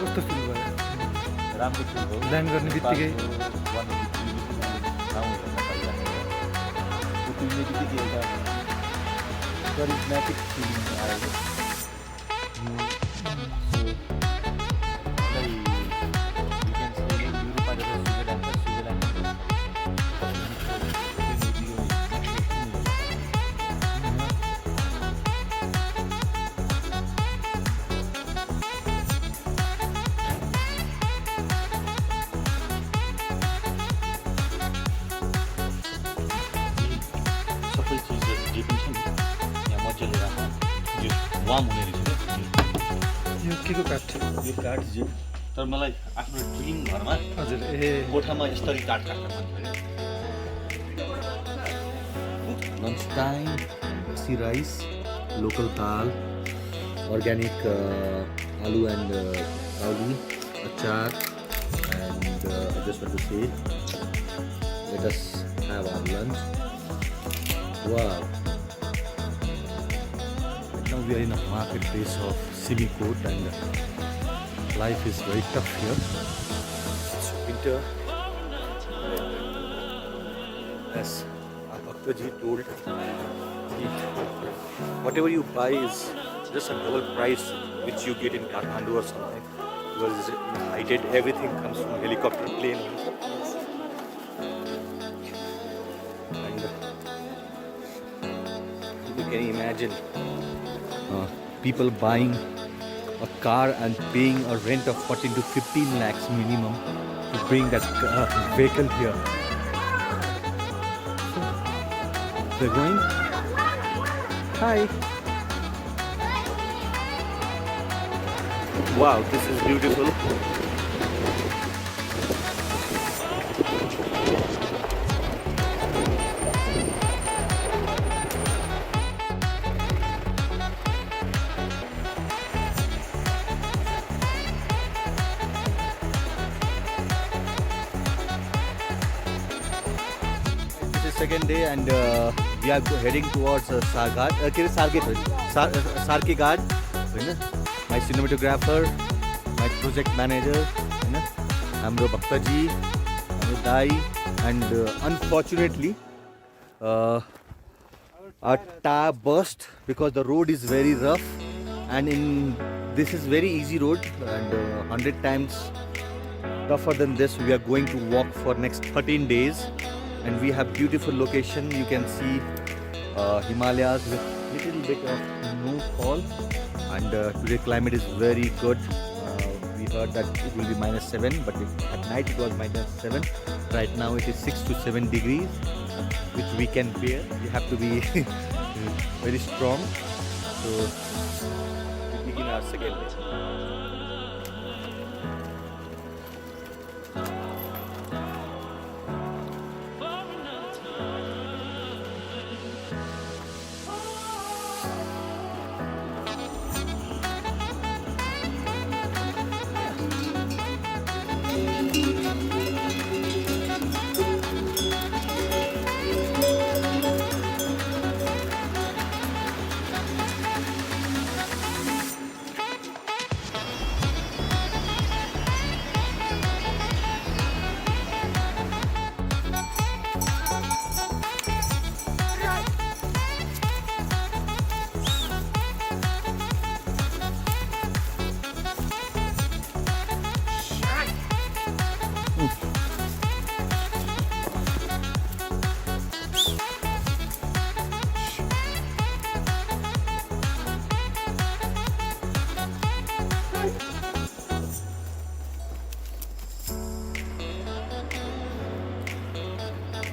कस्तो फिल भयो राम्रो फिल भयो। ल्यान्ड गर्ने बित्तिकै उत्रिने बित्तिकै एउटा करिज्मेटिक फिलिङ आयो। सबै चिजहरू जे पनि छ नि यहाँ मजाले राख्नु यो वार्म हुने रहेछ क्या यो के को काठ थियो यो काठ चाहिँ। तर मलाई आफ्नो ड्रिम घरमा हजुर ए कोठामा यस्तरी काठ काट्न मन थियो। लन्च टाइम सी rice local dal organic aloo and काउली achar and just want to say let us have our lunch. Wow. Now we are in a marketplace of Simikot and life is very tough here. It's winter. As Bhaktaji told, whatever you buy is just a double price which you get in Kathmandu or something. Because it's united, everything comes from helicopter plane. You can imagine people buying a car and paying a rent of 14 to 15 lakhs minimum to bring that vehicle here. They're going. Hi. Wow, this is beautiful. Second day and we are heading towards Sarghat. Sarkighat. My cinematographer, my project manager, Hamro Bhaktaji, Hamro Dai, and unfortunately our tire burst because the road is very rough, and this is very easy road and 100 times tougher than this. We are going to walk for next 13 days. And we have beautiful location. You can see Himalayas with little bit of snowfall, and today climate is very good. We heard that it will be -7, but at night it was -7. Right now it is 6 to 7 degrees, which we can bear. We have to be very strong. So we begin our second day.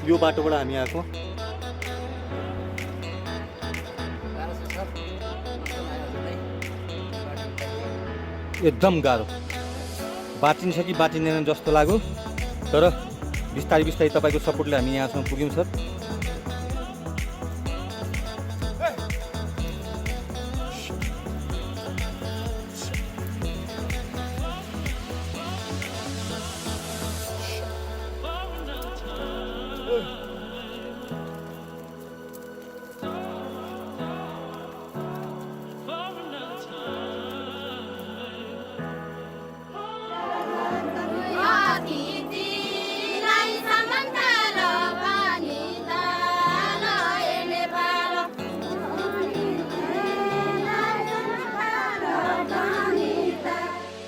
यो बाटोबाट हामी आएको एकदम गाह्रो बाटिन्छ कि बाटिँदैन जस्तो लाग्यो तर बिस्तारै बिस्तारै तपाईको सपोर्टले हामी यहाँसम्म पुग्यौं sir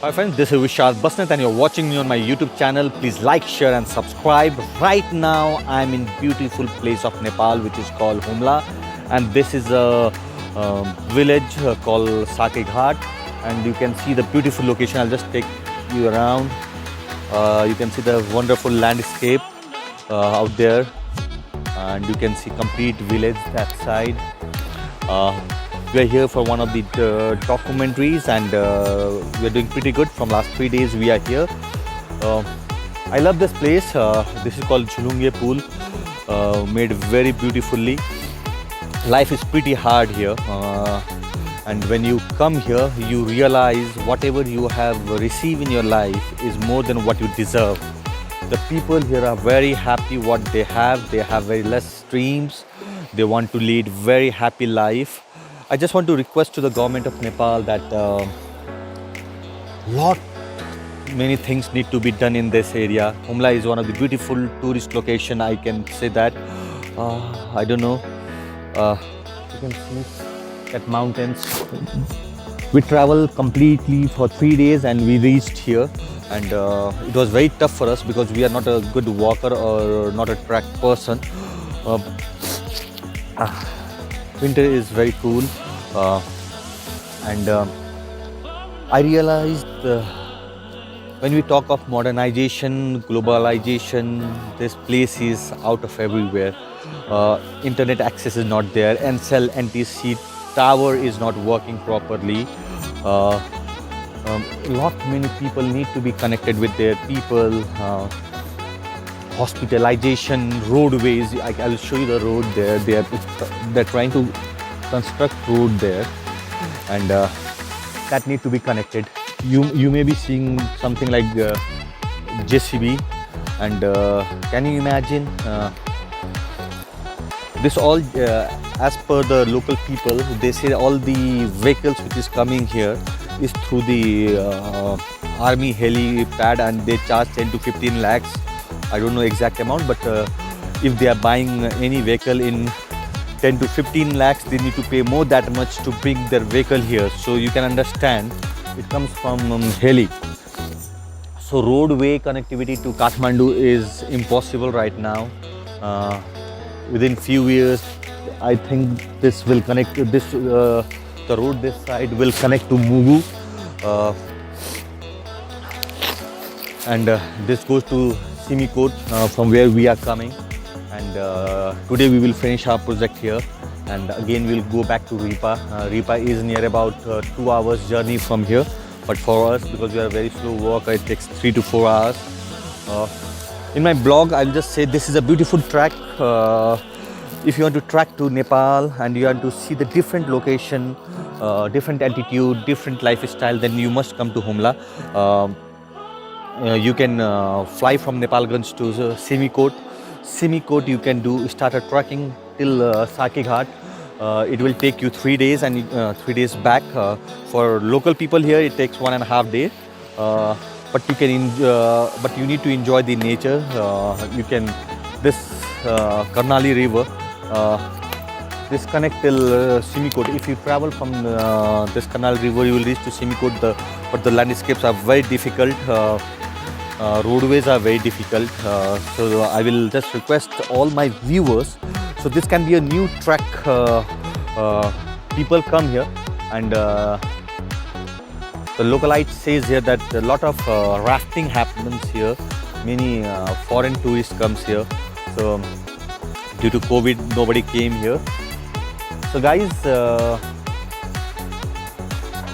Hi friends, this is Vishal Basnet and you're watching me on my YouTube channel. Please like, share and subscribe. Right now I'm in beautiful place of Nepal which is called Humla, and this is a village called Sake Ghat, and you can see the beautiful location. I'll just take you around. You can see the wonderful landscape out there, and you can see complete village that side. We are here for one of the documentaries, and we are doing pretty good. From last 3 days we are here. I love this place. This is called Chulunge Pool, made very beautifully. Life is pretty hard here, and when you come here you realize whatever you have received in your life is more than what you deserve. The people here are very happy what they have. They have very less dreams. They want to lead very happy life. I just want to request to the government of Nepal that many things need to be done in this area. Humla is one of the beautiful tourist location. I can say that. I don't know. You can see that mountains. We traveled completely for 3 days and we reached here. And it was very tough for us because we are not a good walker or not a track person. Winter is very cool, and I realized when we talk of modernization, globalization, this place is out of everywhere. Internet access is not there. Ncell NTC tower is not working properly. Many people need to be connected with their people. Hospitalization, roadways. I'll show you the road there. They're trying to construct road there, and that need to be connected. You may be seeing something like JCB, and can you imagine this all? As per the local people, they say all the vehicles which is coming here is through the army helipad, and they charge 10 to 15 lakhs. I don't know exact amount, but if they are buying any vehicle in 10 to 15 lakhs, they need to pay more that much to bring their vehicle here. So you can understand it comes from heli. So roadway connectivity to Kathmandu is impossible right now. Within few years, I think this will connect to this. The road this side will connect to Mugu, and this goes to Simikot from where we are coming. And today we will finish our project here, and again we'll go back to Ripa. Ripa is near about 2 hours journey from here, but for us, because we are a very slow walker, it takes 3 to 4 hours. In my blog, I'll just say this is a beautiful track. If you want to track to Nepal and you want to see the different location, different altitude, different lifestyle, then you must come to Humla. You can fly from Nepalganj to Simikot. Simikot you can start a trekking till Sake Ghat. It will take you 3 days and 3 days back. For local people here, it takes 1.5 days. But you can, but you need to enjoy the nature. You can Karnali River. This connect till Simikot. If you travel from this Karnal River, you will reach to Simikot. But the landscapes are very difficult. Roadways are very difficult. So I will just request all my viewers. So this can be a new track. People come here, and the localite says here that a lot of rafting happens here. Many foreign tourists comes here. So due to COVID, nobody came here. So guys,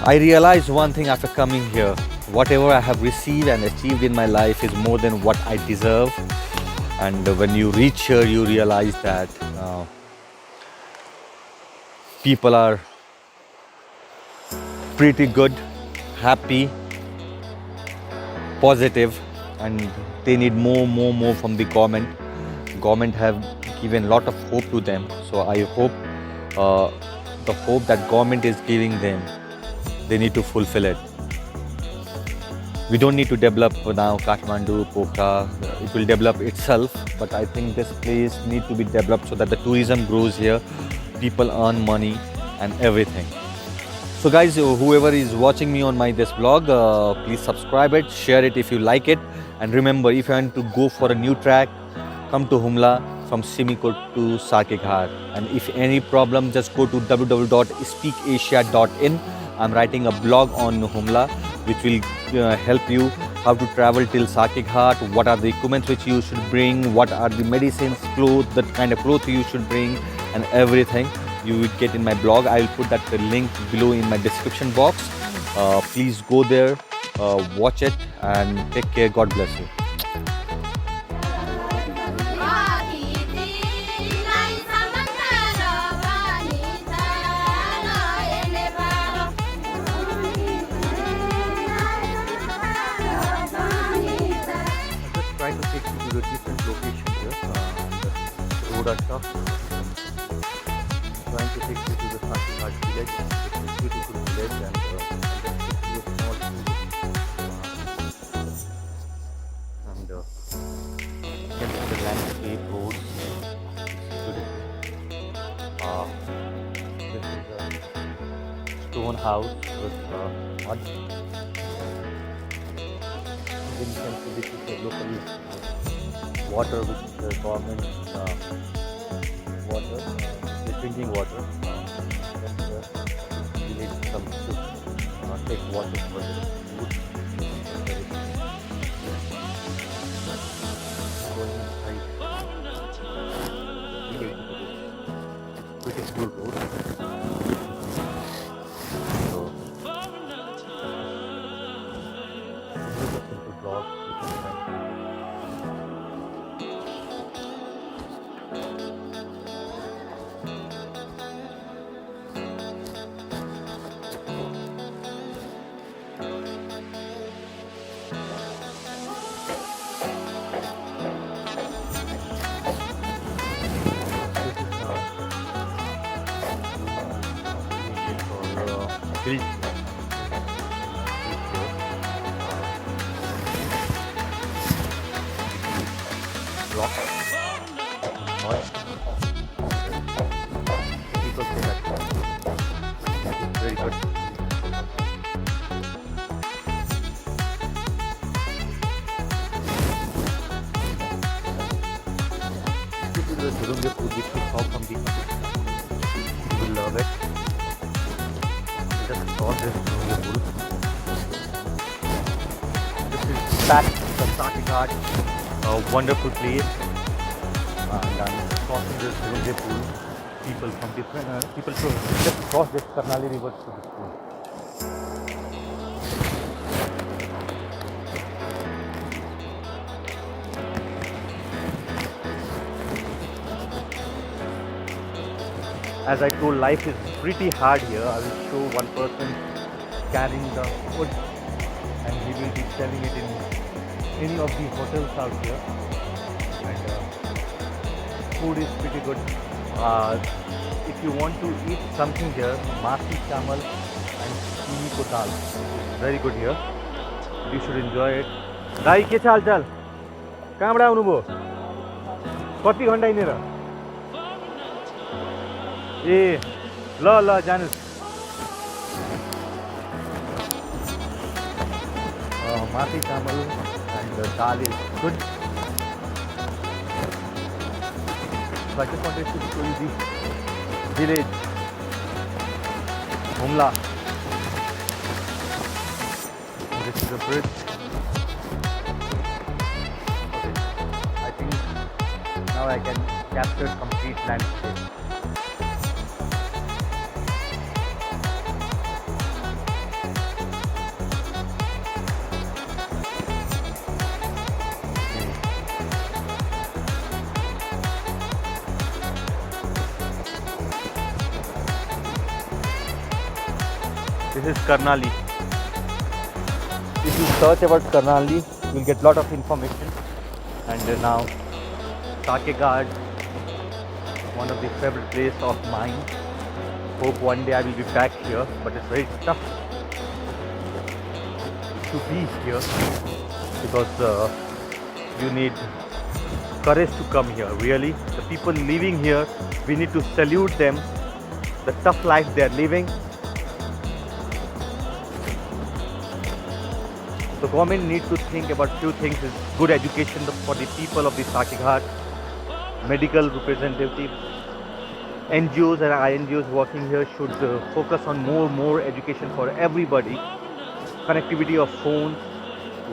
I realized one thing after coming here. Whatever I have received and achieved in my life is more than what I deserve. And when you reach here, you realize that people are pretty good, happy, positive, and they need more from the government. Government have given a lot of hope to them. So I hope the hope that government is giving them, they need to fulfill it. We don't need to develop now Kathmandu, Pokhara. It will develop itself, but I think this place needs to be developed so that the tourism grows here, people earn money and everything. So guys, whoever is watching me on this vlog, please subscribe it, share it if you like it, and remember, if you want to go for a new track, come to Humla from Simikot to Sake Ghat. And if any problem, just go to www.speakasia.in. I'm writing a blog on Humla, which will help you how to travel till Sake Ghat, what are the equipments which you should bring, what are the medicines, clothes, the kind of clothes you should bring, and everything you will get in my blog. I will put that link below in my description box. Please go there, watch it, and take care. God bless you. Just try to take you to the different location here. The road are tough. Trying to take you to the Sake Ghat village. It's a beautiful village, and just take you a small tour. And you can see the landscape, roads. It's beautiful. This is a stone house with mud. Then you can see this is the local water, which is the government water, the drinking water. Then the village comes to take water for the food. Going inside, beautiful road. So, this is a simple vlog. Built rock, mud. People say that it's very good. This is the Durunga food which we saw from the you will love it. Just saw this Durunga food. This is back to Sake Ghat, a wonderful place. And I'm crossing this Durunga pool. People from different people from just cross this Karnali river to this pool. As I told, life is pretty hard here. I will show one person carrying the food, and he will be selling it in any of the hotels out here. And food is pretty good. If you want to eat something here, Masi Chamal and Chini ko dal, very good here. You should enjoy it. Dai ke chal chal. Kaamda aunu bho? Kati ghanta hinera? ए ल जानुस् Masi Chamal and the dal is good. So I just wanted to show you the village Humla. This is a bridge. Okay. I think now I can capture complete landscape. This is Karnali. If you search about Karnali, you will get lot of information. And now Sake Ghat, one of the favorite places of mine. Hope one day I will be back here, but it's very tough to be here because you need courage to come here. Really, the people living here, we need to salute them. The tough life they are living. The government needs to think about few things. Is good education for the people of the Sakighat, medical representative, NGOs and INGOs working here should focus on more education for everybody. Connectivity of phones,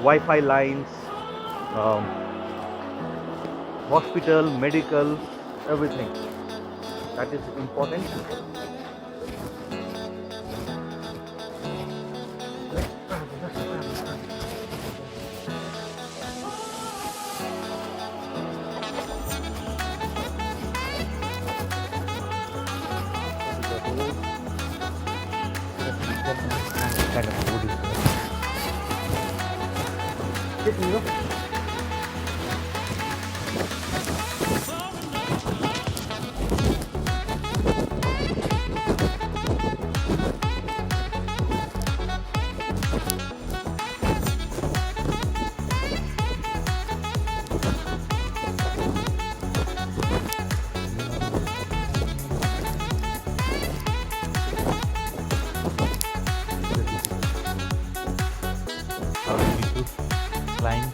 Wi-Fi lines, um, hospital, medical, everything. That is important. Kind of food is there. How do you need to climb?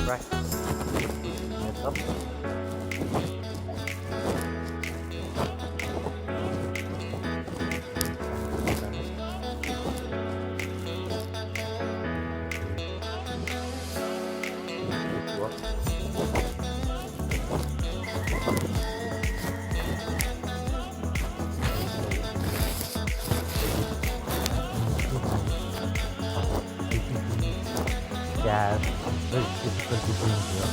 Practice. Yes, up. Gas, very difficult to bring here.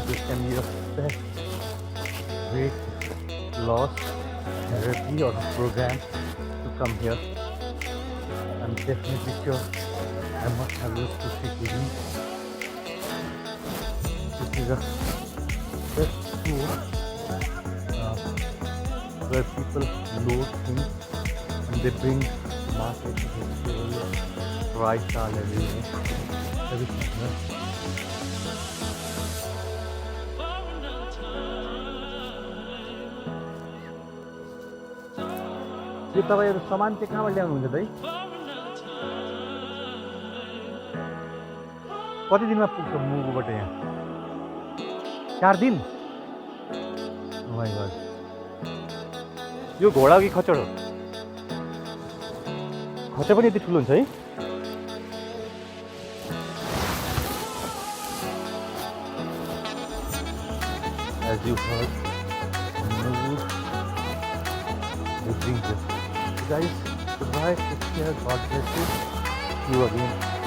This can be the best weight loss therapy or program to come here. I'm definitely sure I must have those to take with me. This is a best tool where people load things and they bring to market vegetables, rice, all everything. यो तपाईहरु सामान चाहिँ कहाँबाट ल्याउनुहुन्छ दाइ? कति दिनमा पुग्छ मुगुबाट यहाँ? 4 दिन? Oh my God. यो घोडा कि खच्चड हो? खच्चड पनि यति ठुलो हुन्छ है? As you heard, Mugu, they bring this. Guys, goodbye, take care, God bless you. See you again.